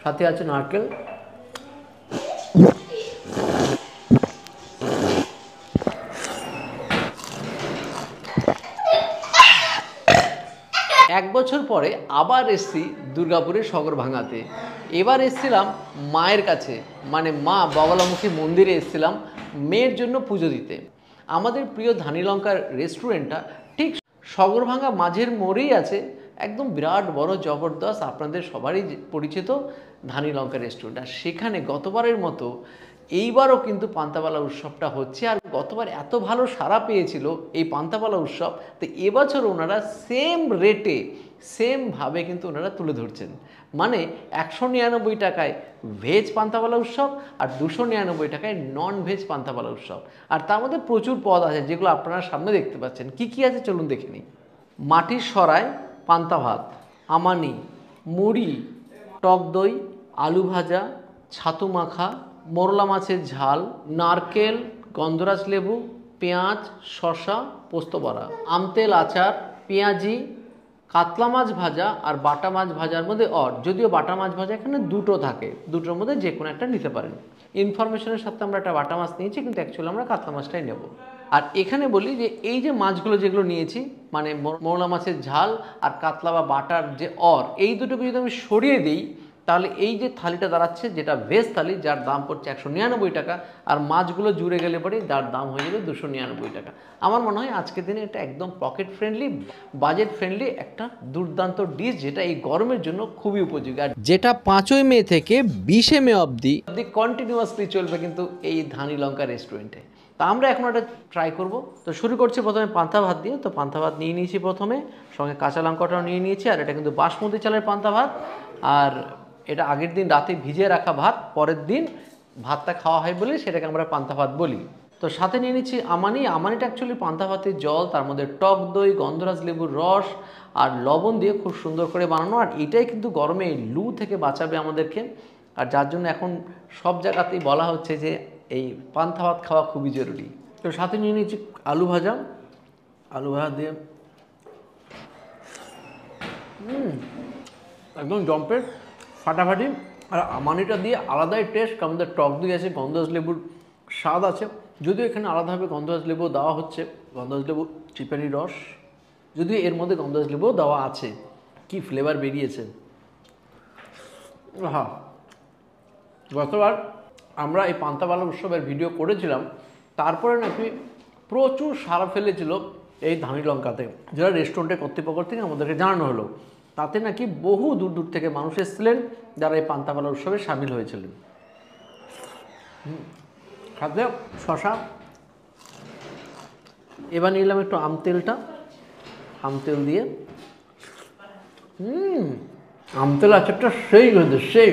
সাথে আছে নারকেল। এক বছর পরে আবার এসছি দুর্গাপুরের সগরভাঙাতে। এবার এসছিলাম মায়ের কাছে, মানে মা বগলামুখী মন্দিরে এসছিলাম মেয়ের জন্য পুজো দিতে। আমাদের প্রিয় ধানিলঙ্কার রেস্টুরেন্টটা ঠিক সগরভাঙা মাঝের মোড়েই আছে, একদম বিরাট বড় জবরদস্ত আপনাদের সবারই পরিচিত ধানিলঙ্কা রেস্টুরেন্ট। আর সেখানে গতবারের মতো এইবারও কিন্তু পান্তাবালা উৎসবটা হচ্ছে। আর গতবার এত ভালো সাড়া পেয়েছিল এই পান্তাবালা উৎসব, তো এবছর ওনারা সেম রেটে সেমভাবে কিন্তু ওনারা তুলে ধরছেন। মানে 199 টাকায় ভেজ পান্তাবালা উৎসব আর 299 টাকায় নন ভেজ পান্তাবালা উৎসব। আর তার মধ্যে প্রচুর পদ আছে যেগুলো আপনারা সামনে দেখতে পাচ্ছেন। কি কি আছে চলুন দেখে নিই। মাটির সরাই পান্তা ভাত, আমানি, মুড়ি, টক দই, আলু ভাজা, ছাতু মাখা, মোরলা মাছের ঝাল, নারকেল, গন্ধরাজ লেবু, পেঁয়াজ, শসা, পোস্ত বড়া, আমতেল আচার, পেঁয়াজি, কাতলা মাছ ভাজা আর বাটা মাছ ভাজার মধ্যে যদিও বাটা মাছ ভাজা এখানে দুটো থাকে, দুটোর মধ্যে যে কোনো একটা নিতে পারেন। ইনফরমেশনের সাথে আমরা একটা বাটা মাছ নিয়েছি, কিন্তু অ্যাকচুয়ালি আমরা কাতলা মাছটাই নেব। আর এখানে বলি যে এই যে মাছগুলো যেগুলো নিয়েছি, মানে মোরলা মাছের ঝাল আর কাতলা বা বাটার যে এই দুটোকে যদি আমি সরিয়ে দিই, তাহলে এই যে থালিটা দাঁড়াচ্ছে যেটা ভেজ থালি, যার দাম পড়ছে 199 টাকা, আর মাছগুলো জুড়ে গেলে পরে যার দাম হয়ে যাবে 299 টাকা। আমার মনে হয় আজকের দিনে এটা একদম পকেট ফ্রেন্ডলি, বাজেট ফ্রেন্ডলি একটা দুর্দান্ত ডিশ, যেটা এই গরমের জন্য খুবই উপযোগী। আর যেটা 5ই মে থেকে 20শে মে অবধি কন্টিনিউয়াসলি চলবে কিন্তু এই ধানিলঙ্কা রেস্টুরেন্টে। তা আমরা এখন একটা ট্রাই করব। তো শুরু করছি প্রথমে পান্তা ভাত দিয়ে। তো পান্তা ভাত নিয়ে নিয়েছি প্রথমে, সঙ্গে কাঁচা লঙ্কাটাও নিয়ে নিয়েছি। আর এটা কিন্তু বাসমতি চালের পান্তা ভাত, আর এটা আগের দিন রাতে ভিজিয়ে রাখা ভাত, পরের দিন ভাতটা খাওয়া হয় বলে সেটাকে আমরা পান্তা ভাত বলি। তো সাথে নিয়ে নিচ্ছি আমানিটা অ্যাকচুয়ালি পান্তা ভাতের জল, তার মধ্যে টক দই, গন্ধরাজ লেবুর রস আর লবণ দিয়ে খুব সুন্দর করে বানানো। আর এটাই কিন্তু গরমে লু থেকে বাঁচাবে আমাদেরকে, আর যার জন্য এখন সব জায়গাতেই বলা হচ্ছে যে এই পান্তা ভাত খাওয়া খুবই জরুরি। তো সাথে নিয়ে নিচ্ছি আলু ভাজা দিয়ে একদম জম্পের ফাটাফাটি। আর আমানিটা দিয়ে আলাদাই টেস্ট, কারণ টক দই আছে, গন্ধরাজ লেবুর স্বাদ আছে। যদিও এখানে আলাদাভাবে গন্ধরাজ লেবু দেওয়া হচ্ছে, গন্ধরাজ লেবু চিপারি রস, যদিও এর মধ্যে গন্ধরাজ লেবুও দেওয়া আছে। কি ফ্লেভার বেরিয়েছে! হ্যাঁ, গতবার আমরা এই পান্তাবালা উৎসবের ভিডিও করেছিলাম, তারপরে নাকি প্রচুর সাড়া ফেলেছিল এই ধানিলঙ্কাতে, যারা রেস্টুরেন্টের কর্তৃপক্ষ থেকে আমাদেরকে জানানো হলো। তাতে নাকি বহু দূর দূর থেকে মানুষ এসেছিলেন যারা এই পান্তাবালা উৎসবে সামিল হয়েছিলেন। সাথে শশা। এবার নিলাম একটু আমতেল দিয়ে। আমতেল আচারটা সেই হয়েছে, সেই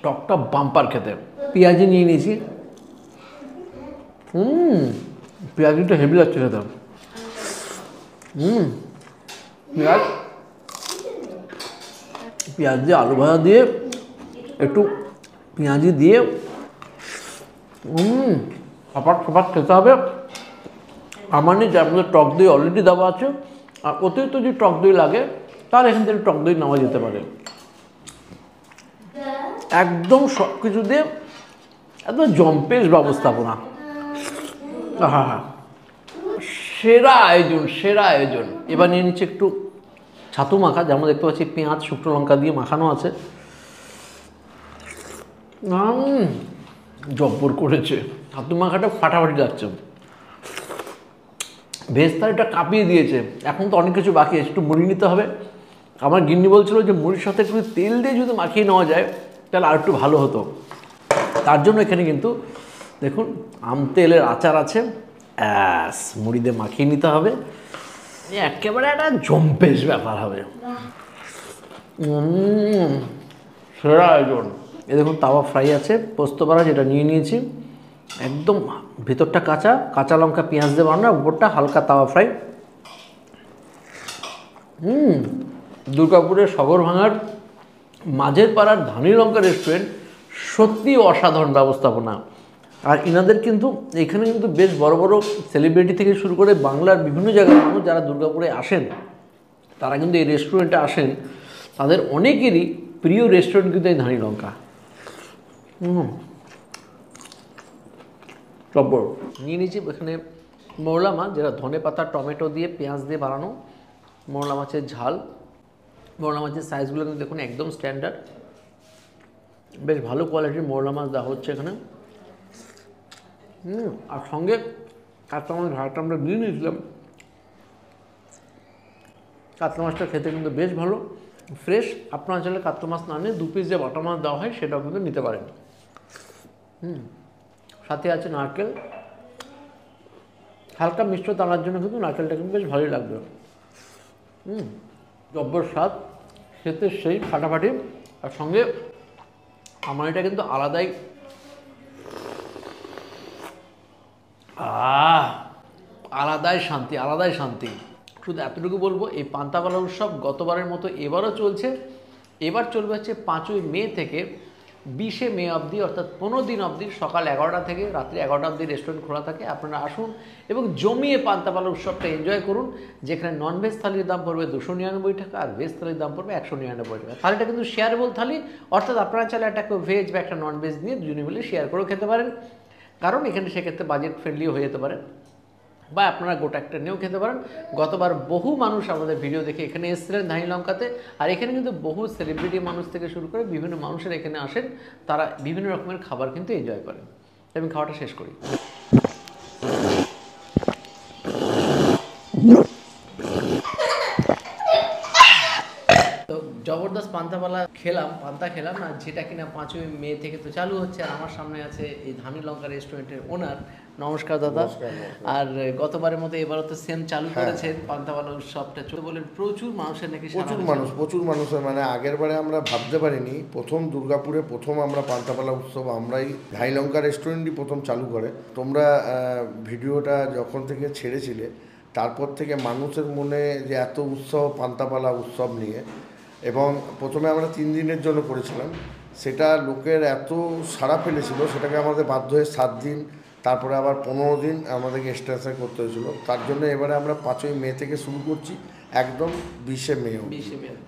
টকটা বাম্পার খেতে। পেঁয়াজি নিয়ে নিয়েছি। পেঁয়াজিটা হেভি লাগছে খেতে। পেঁয়াজ দিয়ে আলু ভাজা দিয়ে একটু পেঁয়াজি দিয়ে সপাট খেতে হবে। আমার নেই, যার মধ্যে টক দই অলরেডি দেওয়া আছে, আর অতিরিক্ত যদি টক দই লাগে তাহলে এখান থেকে টক দই নেওয়া যেতে পারে। একদম সব কিছু দিয়ে একদম জম্পেশ ব্যবস্থাপনা। হ্যাঁ, সেরা আয়োজন। এবার নিয়ে নিচ্ছে একটু ছাতু মাখা, যেমন দেখতে পাচ্ছি পেঁয়াজ শুকনো লঙ্কা দিয়ে মাখানো আছে। জব্বর করেছে, ছাতু মাখাটা ফাটাফাটি লাগছে। ভেজ থালিটা কাঁপিয়ে দিয়েছে। এখন তো অনেক কিছু বাকি আছে, একটু মুড়ি নিতে হবে। আমার গিন্নি বলছিল যে মুড়ির সাথে একটু তেল দিয়ে যদি মাখিয়ে নেওয়া যায় তাহলে আর একটু ভালো হতো। তার জন্য এখানে কিন্তু দেখুন আমতেলের আচার আছে, মুড়ি দিয়ে মাখিয়ে নিতে হবে। একেবারে একটা জম্পেশ ব্যাপার হবে। সেরা আয়োজন। এ দেখুন তাওয়া ফ্রাই আছে, পোস্ত বড়া যেটা নিয়ে নিয়েছি, একদম ভেতরটা কাঁচা লঙ্কা পেঁয়াজ দিয়ে বানানো, উপরটা হালকা তাওয়া ফ্রাই। দুর্গাপুরের সগরভাঙার মাঝের পাড়ার ধানিলঙ্কা রেস্টুরেন্ট সত্যি অসাধারণ ব্যবস্থাপনা। আর ইনাদের কিন্তু এখানে কিন্তু বেশ বড় বড় সেলিব্রিটি থেকে শুরু করে বাংলার বিভিন্ন জায়গার মানুষ যারা দুর্গাপুরে আসেন তারা কিন্তু এই রেস্টুরেন্টে আসেন। তাদের অনেকেরই প্রিয় রেস্টুরেন্ট কিন্তু এই ধানি লঙ্কা। টপ্পর নিয়ে নিয়েছি এখানে মোরলা মাছ, যেটা ধনে পাতা টমেটো দিয়ে পেঁয়াজ দিয়ে বানানো মোরলা মাছের ঝাল। মোরলা মাছের সাইজগুলো কিন্তু দেখুন একদম স্ট্যান্ডার্ড, বেশ ভালো কোয়ালিটির মোরলা মাছ দেওয়া হচ্ছে এখানে। আর সঙ্গে কাতলা মাছ ঝালটা আমরা দিয়ে নিয়েছিলাম। কাতলা মাছটা খেতে কিন্তু বেশ ভালো, ফ্রেশ। আপনারা চাইলে কাতলা মাছ না নিয়ে 2 পিস যে বাটা মাছ দেওয়া হয় সেটাও কিন্তু নিতে পারেন। সাথে আছে নারকেল, হালকা মিষ্টি টানার জন্য কিন্তু নারকেলটা কিন্তু বেশ ভালোই লাগবে। জব্বর স্বাদ, খেতে সেই ফাটাফাটি। আর সঙ্গে আমার এটা কিন্তু আলাদাই আলাদাই শান্তি, আলাদাই শান্তি। শুধু এতটুকু বলবো, এই পান্তাপালা উৎসব গতবারের মতো এবারও চলছে। এবার চলবে হচ্ছে 5ই মে থেকে 20শে মে অবধি, অর্থাৎ 15 দিন অবধি। সকাল 11টা থেকে রাত্রি 11টা অবধি রেস্টুরেন্ট খোলা থাকে। আপনারা আসুন এবং জমিয়ে পান্তাপালা উৎসবটা এনজয় করুন, যেখানে ননভেজ থালির দাম পড়বে 299 টাকা আর ভেজ থালির দাম পড়বে 199 টাকা। থালিটা কিন্তু শেয়ারেবল থালি, অর্থাৎ আপনারা চাইলে একটা ভেজ বা একটা ননভেজ নিয়ে দুজনে মিলে শেয়ার করেও খেতে পারেন, কারণ এখানে সেক্ষেত্রে বাজেট ফ্রেন্ডলিও হয়ে যেতে পারে, বা আপনারা গোটা একটা নিয়েও খেতে পারেন। গতবার বহু মানুষ আমাদের ভিডিও দেখে এখানে এসেছিলেন ধানি লঙ্কাতে, আর এখানে কিন্তু বহু সেলিব্রিটি মানুষ থেকে শুরু করে বিভিন্ন মানুষের এখানে আসেন, তারা বিভিন্ন রকমের খাবার কিন্তু এনজয় করেন। আমি খাওয়াটা শেষ করি। তো জবরদস্ত পান্তাপালা খেলাম, পান্তা খেলাম না, যেটা কিনা 5ই মে থেকে তো চালু হচ্ছে। আর আমার সামনে আছে এই ধানি লঙ্কা রেস্টুরেন্টের ওনার। নমস্কার দাদা। আর গতবারের মতো এবারও তো সেম চালু করেছেন পান্তাপালা উৎসবটা। বলেন প্রচুর মানুষের নাকি, প্রচুর মানুষের, মানে আগের বারে আমরা ভাবতে পারিনি, প্রথম দুর্গাপুরে প্রথম আমরা পান্তাপালা উৎসব আমরাই ধানি লঙ্কা রেস্টুরেন্টই প্রথম চালু করে। তোমরা ভিডিওটা যখন থেকে ছেড়েছিলে তারপর থেকে মানুষের মনে যে এত উৎসব পান্তাপালা উৎসব নিয়ে, এবং প্রথমে আমরা 3 দিনের জন্য করেছিলাম, সেটা লোকের এত সাড়া ফেলেছিল, সেটাকে আমাদের বাধ্য হয়ে 7 দিন, তারপরে আবার 15 দিন আমাদেরকে এক্সটেনশন করতে হয়েছিল। তার জন্য এবারে আমরা 5ই মে থেকে শুরু করছি, একদম 20শে মে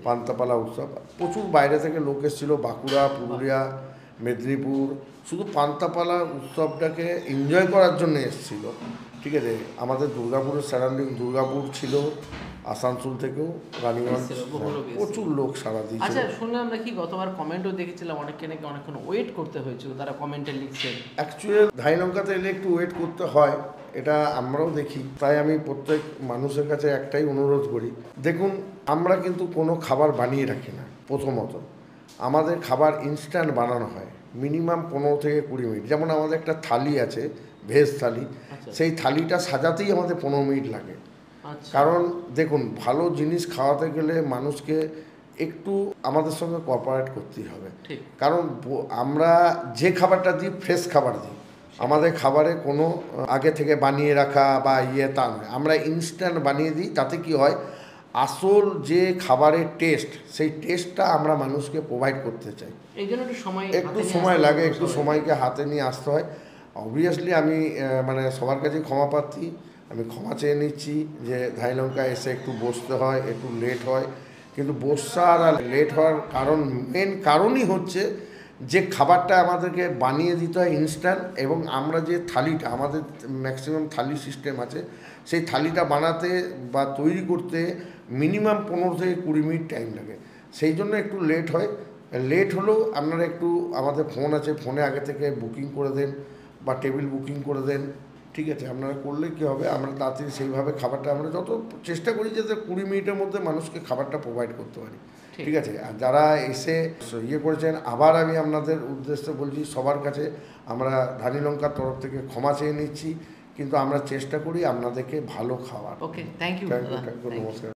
পান্তাপালা উৎসব। প্রচুর বাইরে থেকে লোক এসেছিলো, বাঁকুড়া, পুরুলিয়া, মেদিনীপুর, শুধু পান্তাপালা উৎসবটাকে এনজয় করার জন্য এসেছিল। ঠিক আছে, আমাদের দুর্গাপুরের সারাউন্ডিং, দুর্গাপুর ছিল, আসানসোল থেকেও, রানীগঞ্জ, প্রচুর লোক সারা দিয়েছে। আচ্ছা, শুনলাম নাকি গতবার কমেন্টও দেখেছিলাম অনেককে নাকি অনেকক্ষণ ওয়েট করতে হয়েছিল, তারা কমেন্টে লিখছেন। অ্যাকচুয়ালি ধানি লঙ্কাতে এলে একটু ওয়েট করতে হয়, এটা আমরাও দেখি। তাই আমি প্রত্যেক মানুষের কাছে একটাই অনুরোধ করি, দেখুন আমরা কিন্তু কোনো খাবার বানিয়ে রাখি না। প্রথমত আমাদের খাবার ইনস্ট্যান্ট বানানো হয়, মিনিমাম 15 থেকে 20 মিনিট। যেমন আমাদের একটা থালি আছে, ভেজ থালি, সেই থালিটা সাজাতেই আমাদের 15 মিনিট লাগে। কারণ দেখুন, ভালো জিনিস খাওয়াতে গেলে মানুষকে একটু আমাদের সঙ্গে কোঅপারেট করতেই হবে। কারণ আমরা যে খাবারটা দিই ফ্রেশ খাবার দিই, আমাদের খাবারে কোনো আগে থেকে বানিয়ে রাখা বা তা নয়, আমরা ইনস্ট্যান্ট বানিয়ে দিই। তাতে কি হয়, আসল যে খাবারের টেস্ট, সেই টেস্টটা আমরা মানুষকে প্রোভাইড করতে চাই। এই জন্য একটু সময় লাগে, একটু সময়কে হাতে নিয়ে আসতে হয়। অবভিয়াসলি আমি মানে সবার কাছে ক্ষমা প্রার্থী, আমি ক্ষমা চেয়ে নিচ্ছি যে ধানি লঙ্কা এসে একটু বসতে হয়, একটু লেট হয়। কিন্তু বসার আর লেট হওয়ার মেন কারণই হচ্ছে যে খাবারটা আমাদেরকে বানিয়ে দিতে হয় ইনস্ট্যান্ট, এবং আমরা যে থালিটা, আমাদের ম্যাক্সিমাম থালি সিস্টেম আছে, সেই থালিটা বানাতে বা তৈরি করতে মিনিমাম 15 থেকে 20 মিনিট টাইম লাগে। সেই জন্য একটু লেট হয়। লেট হলেও আপনারা একটু, আমাদের ফোন আছে, ফোনে আগে থেকে বুকিং করে দেন বা টেবিল বুকিং করে দেন। ঠিক আছে, আপনারা করলে কী হবে, আমরা তাড়াতাড়ি সেইভাবে খাবারটা আমরা যত চেষ্টা করি যাতে 20 মিনিটের মধ্যে মানুষকে খাবারটা প্রোভাইড করতে পারি। ঠিক আছে, আর যারা এসে করেছেন, আবার আমি আপনাদের উদ্দেশ্যে বলছি, সবার কাছে আমরা ধানি লঙ্কার তরফ থেকে ক্ষমা চেয়ে নিচ্ছি, কিন্তু আমরা চেষ্টা করি আপনাদেরকে ভালো খাওয়ার। ওকে, থ্যাংক ইউ, নমস্কার।